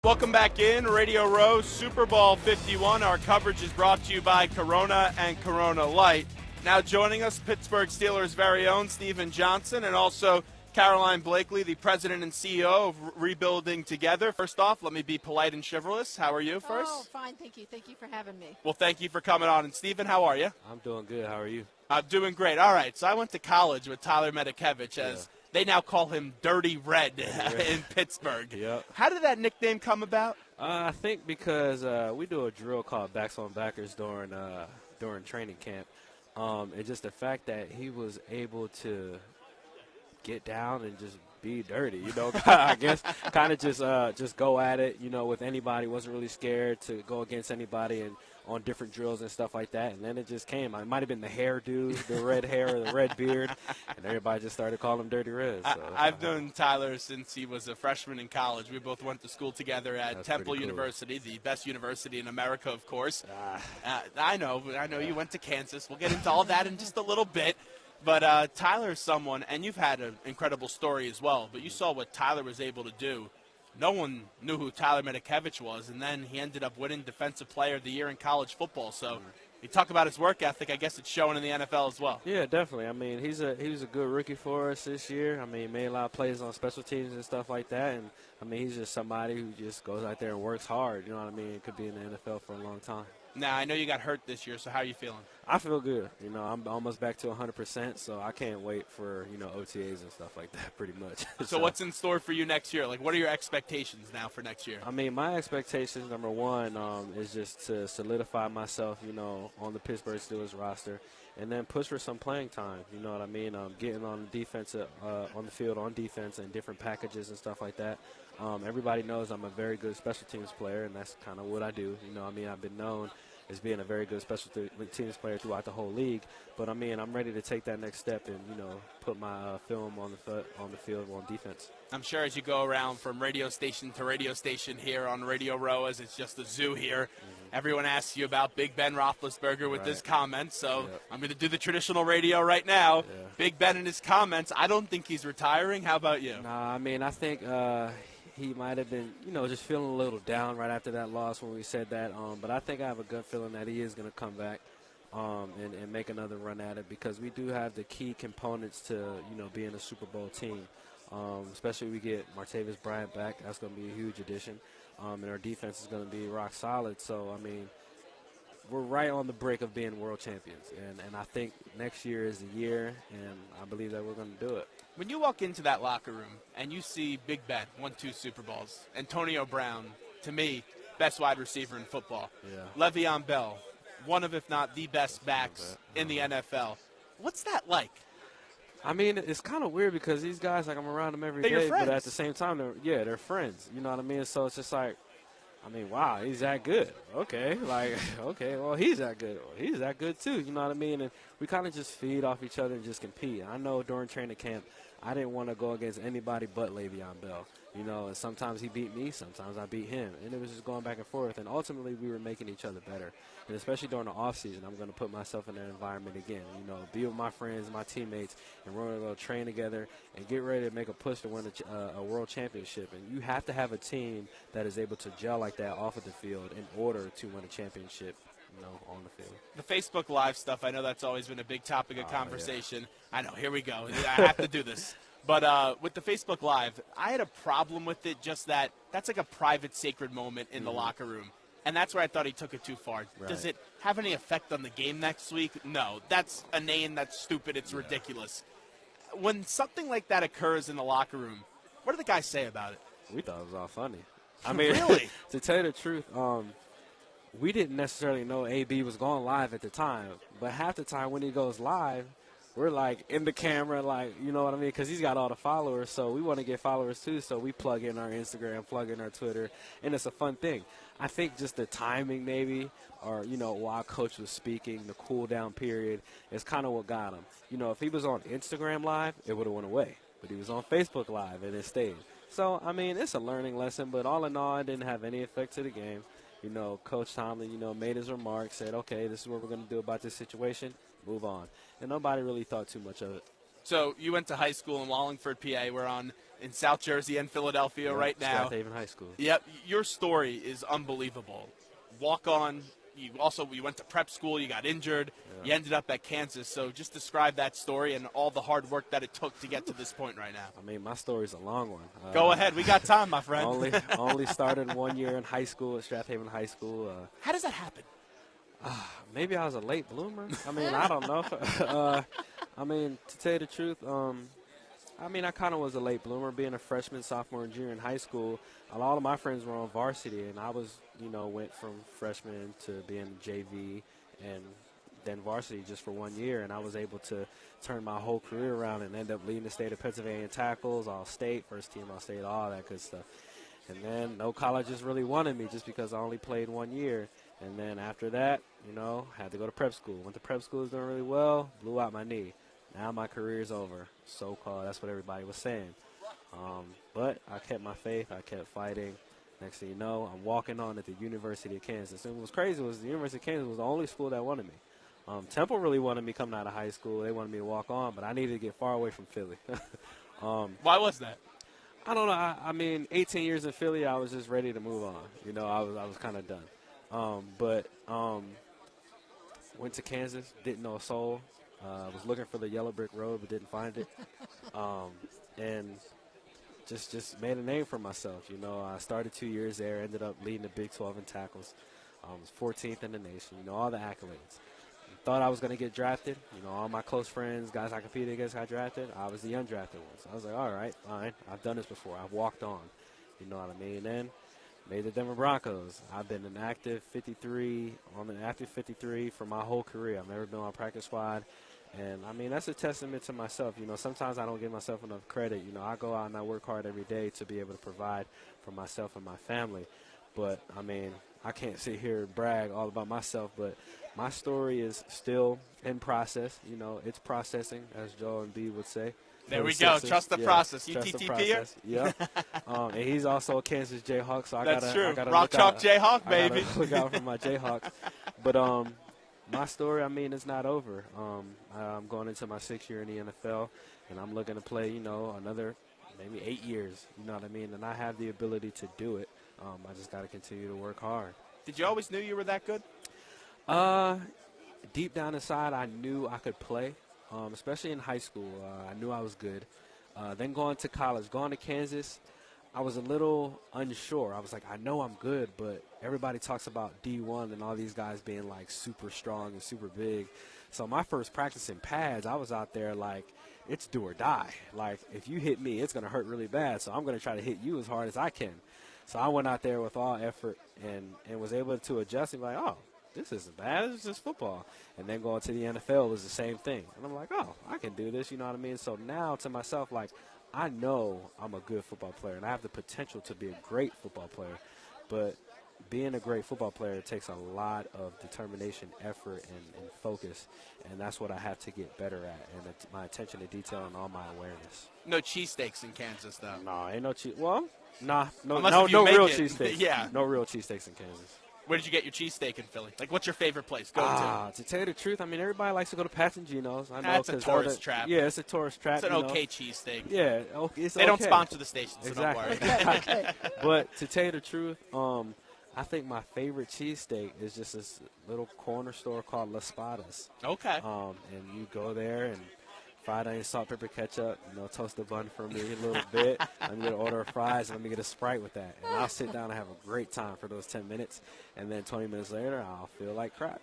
Welcome back in, Radio Row, Super Bowl 51. Our coverage is brought to you by Corona and Corona Light. Now joining us, Pittsburgh Steelers' very own Steven Johnson, and also Caroline Blakely, the president and CEO of Rebuilding Together. First off, let me be polite and chivalrous. How are you first? Oh, fine, thank you. Thank you for having me. Well, thank you for coming on. And Steven, how are you? I'm doing good. How are you? I'm doing great. All right, so I went to college with Tyler Medikevich, as they now call him Dirty Red in Pittsburgh. Yep. How did that nickname come about? I think because we do a drill called Backs on Backers during training camp. And just the fact that he was able to get down and just be dirty, I guess kind of just go at it, with anybody. Wasn't really scared to go against anybody and on different drills and stuff like that. And then it just came. It might have been the hairdo, the red hair, the red beard, and everybody just started calling him Dirty Red. So I've known Tyler since he was a freshman in college. We both went to school together at Temple University, the best university in America, of course. I know you went to Kansas. We'll get into all that in just a little bit. But Tyler's someone, and you've had an incredible story as well, but you saw what Tyler was able to do. No one knew who Tyler Medikevich was, and then he ended up winning Defensive Player of the Year in college football. So you talk about his work ethic, I guess it's showing in the NFL as well. Yeah, definitely. I mean, he was a good rookie for us this year. I mean, he made a lot of plays on special teams and stuff like that. And, I mean, he's just somebody who just goes out there and works hard. You know what I mean? It could be in the NFL for a long time. Now, I know you got hurt this year, so how are you feeling? I feel good. I'm almost back to 100%, so I can't wait for, OTAs and stuff like that pretty much. So what's in store for you next year? Like, what are your expectations now for next year? I mean, my expectations, number one, is just to solidify myself, on the Pittsburgh Steelers roster, and then push for some playing time. You know what I mean? Getting on the defense, on the field on defense and different packages and stuff like that. Everybody knows I'm a very good special teams player, and that's kind of what I do. I've been known as being a very good special teams player throughout the whole league. But, I'm ready to take that next step and, put my film on the field on defense. I'm sure as you go around from radio station to radio station here on Radio Row, as it's just a zoo here, everyone asks you about Big Ben Roethlisberger with his comments. So I'm going to do the traditional radio right now. Big Ben and his comments. I don't think he's retiring. How about you? Nah, I think he might have been, just feeling a little down right after that loss when we said that. But I think I have a good feeling that he is going to come back and make another run at it, because we do have the key components to, being a Super Bowl team. Especially if we get Martavis Bryant back. That's going to be a huge addition. And our defense is going to be rock solid. So, we're right on the brink of being world champions. And I think next year is the year, and I believe that we're going to do it. When you walk into that locker room and you see Big Ben, won 2 Super Bowls, Antonio Brown, to me, best wide receiver in football, Le'Veon Bell, one of, if not the best backs in the NFL, what's that like? It's kind of weird because these guys, I'm around them every day, but at the same time, they're friends. You know what I mean? So it's just like, wow, he's that good. Okay, well, he's that good. Well, he's that good too. You know what I mean? And we kind of just feed off each other and just compete. I know during training camp, I didn't want to go against anybody but Le'Veon Bell. And sometimes he beat me, sometimes I beat him. And it was just going back and forth. And ultimately, we were making each other better. And especially during the offseason, I'm going to put myself in that environment again. Be with my friends, my teammates, and we're going to go train together and get ready to make a push to win a world championship. And you have to have a team that is able to gel like that off of the field in order to win a championship. On the field. The Facebook Live stuff, I know that's always been a big topic of conversation. Yeah. I know, here we go. I have to do this. But with the Facebook Live, I had a problem with it, just that's like a private, sacred moment in the locker room. And that's where I thought he took it too far. Right. Does it have any effect on the game next week? No. That's inane. That's stupid. It's ridiculous. When something like that occurs in the locker room, what do the guys say about it? We thought it was all funny. Really? To tell you the truth, we didn't necessarily know AB was going live at the time, but half the time when he goes live, we're like in the camera, you know what I mean? Because he's got all the followers, so we want to get followers too. So we plug in our Instagram, plug in our Twitter, and it's a fun thing. I think just the timing maybe, or, while Coach was speaking, the cool down period is kind of what got him. If he was on Instagram Live, it would have went away. But he was on Facebook Live, and it stayed. So, it's a learning lesson, but all in all, it didn't have any effect to the game. Coach Tomlin, made his remarks, said, okay, this is what we're going to do about this situation, move on. And nobody really thought too much of it. So you went to high school in Wallingford, PA. We're on in South Jersey and Philadelphia right now. Strathaven High School. Yep, your story is unbelievable. Walk on. You went to prep school. You got injured. Yeah. You ended up at Kansas. So just describe that story and all the hard work that it took to get to this point right now. I mean, my story's a long one. Go ahead. We got time, my friend. only started 1 year in high school at Strathaven High School. How does that happen? Maybe I was a late bloomer. I mean, I don't know. I mean, to tell you the truth, I kind of was a late bloomer. Being a freshman, sophomore, and junior in high school, a lot of my friends were on varsity, and I was, went from freshman to being JV and then varsity just for 1 year, and I was able to turn my whole career around and end up leading the state of Pennsylvania in tackles, all-state, first team all-state, all that good stuff. And then no colleges really wanted me just because I only played 1 year. And then after that, had to go to prep school. Went to prep school, was doing really well, blew out my knee. Now my career's over, so-called. That's what everybody was saying. But I kept my faith. I kept fighting. Next thing you know, I'm walking on at the University of Kansas. And what was crazy was the University of Kansas was the only school that wanted me. Temple really wanted me coming out of high school. They wanted me to walk on, but I needed to get far away from Philly. Why was that? I don't know. I mean, 18 years in Philly, I was just ready to move on. I was kind of done. But went to Kansas, didn't know a soul. Was looking for the yellow brick road, but didn't find it. And just made a name for myself. I started 2 years there, ended up leading the Big 12 in tackles. Was 14th in the nation. All the accolades. Thought I was going to get drafted. All my close friends, guys I competed against got drafted. I was the undrafted one. So I was like, all right, fine. I've done this before. I've walked on. You know what I mean? Then made the Denver Broncos. I've been an active 53 for my whole career. I've never been on a practice squad. And, I mean, that's a testament to myself. Sometimes I don't give myself enough credit. I go out and I work hard every day to be able to provide for myself and my family. But, I mean, I can't sit here and brag all about myself, but my story is still in process. It's processing, as Joel and B would say. There we go. Trust the process. Trust the UTTP process. Yeah. And he's also a Kansas Jayhawk, so I That's true. gotta Rock Chalk Jayhawk, baby. I gotta look out for my Jayhawks. But my story, I mean, it's not over. I'm going into my 6th year in the NFL, and I'm looking to play, another maybe 8 years. You know what I mean? And I have the ability to do it. I just got to continue to work hard. Did you always knew you were that good? Deep down inside, I knew I could play, especially in high school. I knew I was good. Then going to college, going to Kansas, I was a little unsure. I was like, I know I'm good, but everybody talks about D1 and all these guys being, like, super strong and super big. So my first practice in pads, I was out there like, it's do or die. Like, if you hit me, it's going to hurt really bad, so I'm going to try to hit you as hard as I can. So I went out there with all effort and was able to adjust and be like, oh, this isn't bad. It's just football. And then going to the NFL was the same thing. And I'm like, oh, I can do this. You know what I mean? So now to myself, like, I know I'm a good football player, and I have the potential to be a great football player. But being a great football player takes a lot of determination, effort, and focus. And that's what I have to get better at, and my attention to detail and all my awareness. No cheesesteaks in Kansas, though. No, ain't no cheese. Well, no real cheesesteaks. Yeah. No real cheesesteaks in Kansas. Where did you get your cheesesteak in Philly? Like, what's your favorite place? Go to tell you the truth, I mean, everybody likes to go to Pat's and Gino's. I know, that's a tourist trap. Yeah, it's a tourist trap. It's an okay cheesesteak. Yeah, it's They don't sponsor the station, so exactly. don't worry. But to tell you the truth, I think my favorite cheesesteak is just this little corner store called Las Spadas. Okay. And you go there and fried onion, salt, pepper, ketchup, toast the bun for me a little bit. Let me get an order of fries, and let me get a Sprite with that. And I'll sit down and have a great time for those 10 minutes. And then 20 minutes later, I'll feel like crap.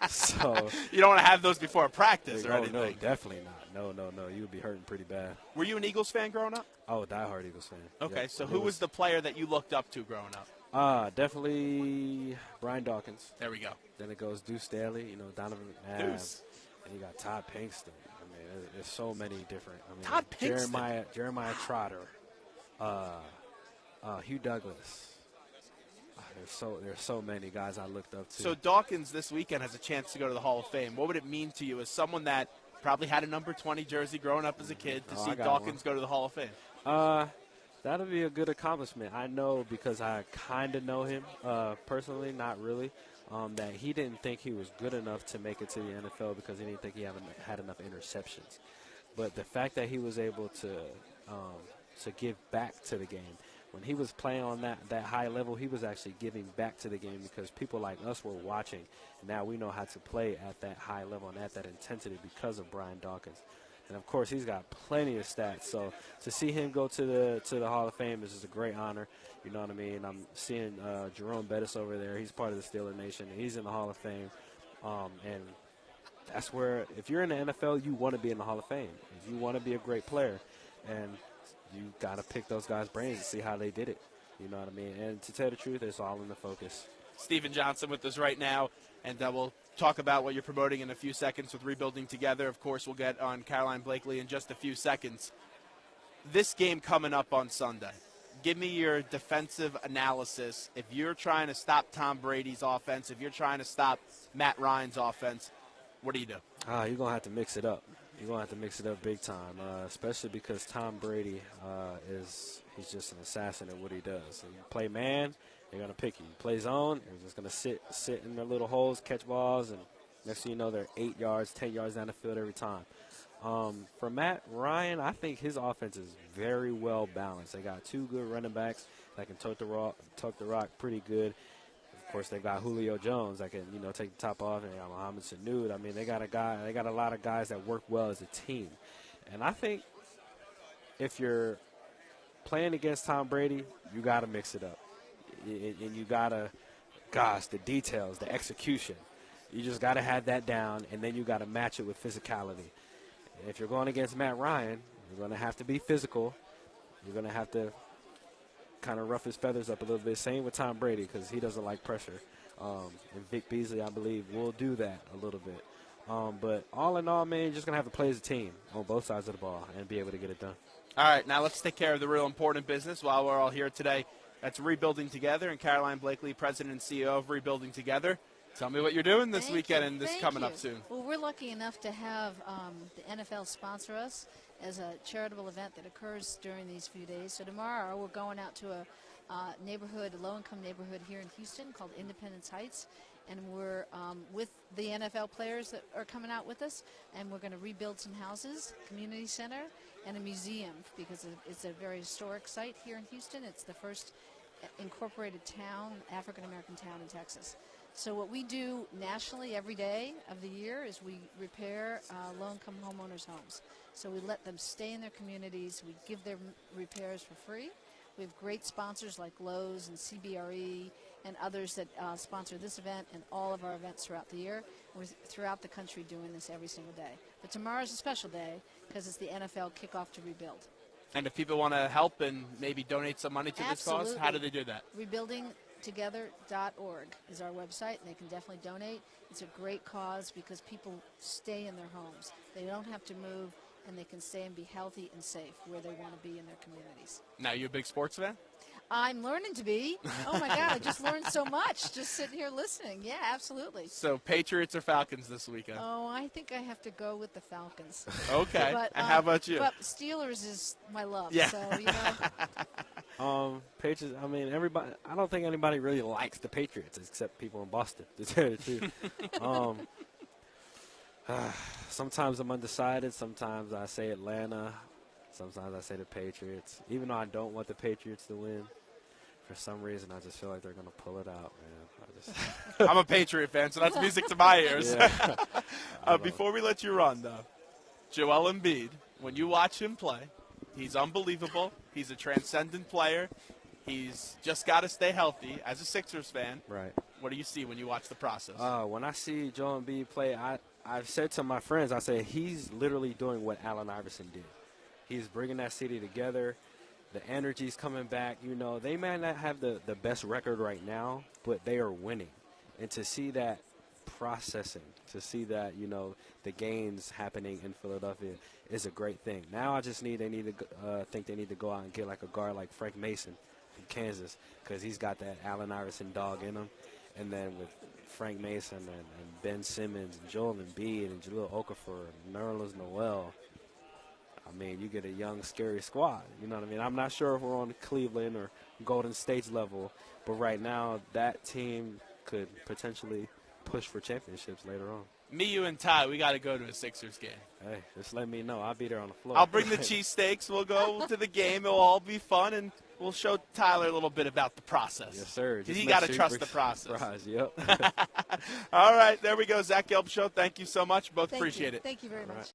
So you don't want to have those before a practice or anything? No, definitely not. No. You would be hurting pretty bad. Were you an Eagles fan growing up? Oh, diehard Eagles fan. Okay, yep. So who was the player that you looked up to growing up? Definitely Brian Dawkins. There we go. Then it goes Deuce Staley, Donovan McNabb. Deuce. And you got Todd Pinkston. I mean, there's so many different. Todd Pinkston. Jeremiah Trotter. Hugh Douglas. There's so many guys I looked up to. So Dawkins this weekend has a chance to go to the Hall of Fame. What would it mean to you as someone that probably had a number 20 jersey growing up as a kid to see Dawkins go to the Hall of Fame? That'll be a good accomplishment. I know because I kind of know him personally, not really, that he didn't think he was good enough to make it to the NFL because he didn't think he had enough interceptions. But the fact that he was able to to give back to the game. When he was playing on that high level, he was actually giving back to the game because people like us were watching. And now we know how to play at that high level and at that intensity because of Brian Dawkins. And, of course, he's got plenty of stats. So to see him go to the Hall of Fame is just a great honor. You know what I mean? I'm seeing Jerome Bettis over there. He's part of the Steeler Nation. He's in the Hall of Fame. And that's where, if you're in the NFL, you want to be in the Hall of Fame. If you want to be a great player. And you got to pick those guys' brains and see how they did it. You know what I mean? And to tell the truth, it's all in the focus. Stephen Johnson with us right now, and we'll talk about what you're promoting in a few seconds with Rebuilding Together. Of course, we'll get on Caroline Blakely in just a few seconds. This game coming up on Sunday, give me your defensive analysis. If you're trying to stop Tom Brady's offense, if you're trying to stop Matt Ryan's offense, what do you do? You're going to have to mix it up. You're going to have to mix it up big time, especially because Tom Brady he's just an assassin at what he does. So you play man, they're going to pick you. You play zone, they're just going to sit in their little holes, catch balls, and next thing you know, they're 8 yards, 10 yards down the field every time. For Matt Ryan, I think his offense is very well balanced. They got two good running backs that can tote the rock pretty good. Of course, they got Julio Jones that can, take the top off, and they got Mohamed Sanu. I mean, they got a lot of guys that work well as a team. And I think if you're playing against Tom Brady, you got to mix it up. And you got to, the details, the execution. You just got to have that down, and then you got to match it with physicality. And if you're going against Matt Ryan, you're going to have to be physical. You're going to have to kind of rough his feathers up a little bit. Same with Tom Brady because he doesn't like pressure. And Vic Beasley, I believe, will do that a little bit. But all in all, man, you're just going to have to play as a team on both sides of the ball and be able to get it done. All right, now let's take care of the real important business while we're all here today. That's Rebuilding Together, and Caroline Blakely, President and CEO of Rebuilding Together. Tell me what you're doing this weekend and this coming up soon. Well, we're lucky enough to have the NFL sponsor us as a charitable event that occurs during these few days. So tomorrow we're going out to a low-income neighborhood here in Houston called Independence Heights, and we're with the NFL players that are coming out with us, and we're going to rebuild some houses, community center, and a museum because it's a very historic site here in Houston. It's the first incorporated town, African-American town in Texas. So what we do nationally every day of the year is we repair low-income homeowners' homes. So we let them stay in their communities. We give them repairs for free. We have great sponsors like Lowe's and CBRE and others that sponsor this event and all of our events throughout the year. We're throughout the country doing this every single day. But tomorrow's a special day because it's the NFL kickoff to rebuild. And if people want to help and maybe donate some money to this cause, how do they do that? Rebuildingtogether.org is our website, and they can definitely donate. It's a great cause because people stay in their homes. They don't have to move, and they can stay and be healthy and safe where they want to be in their communities. Now, you a big sports fan? I'm learning to be. Oh, my God, I just learned so much just sitting here listening. Yeah, absolutely. So Patriots or Falcons this weekend? Oh, I think I have to go with the Falcons. Okay. But, and how about you? But Steelers is my love. Yeah. So, Patriots, I mean, I don't think anybody really likes the Patriots except people in Boston, to tell you the truth. Sometimes I'm undecided. Sometimes I say Atlanta. Sometimes I say the Patriots. Even though I don't want the Patriots to win, for some reason I just feel like they're going to pull it out, man. I'm a Patriot fan, so that's music to my ears. Yeah. Before we let you run, though, Joel Embiid, when you watch him play, he's unbelievable. He's a transcendent player. He's just got to stay healthy. As a Sixers fan, right? What do you see when you watch the process? When I see Joel Embiid play, I've said to my friends, I say he's literally doing what Allen Iverson did. He's bringing that city together. The energy's coming back. You know, they may not have the best record right now, but they are winning. And to see that processing, to see that, the gains happening in Philadelphia is a great thing. Now I just think they need to go out and get like a guard like Frank Mason from Kansas because he's got that Allen Iverson dog in him. And then with Frank Mason and Ben Simmons and Joel Embiid and Jahlil Okafor and Nerlens Noel, I mean, you get a young, scary squad. You know what I mean? I'm not sure if we're on Cleveland or Golden State's level, but right now that team could potentially push for championships later on. Me, you, and Ty, we got to go to a Sixers game. Hey, just let me know. I'll be there on the floor. I'll bring the cheesesteaks. We'll go to the game. It'll all be fun, and we'll show Tyler a little bit about the process. Yes, sir. Because he got to trust the process. Yep. All right, there we go. Zach Gelb Show. Thank you so much. Both appreciate it. Thank you very much.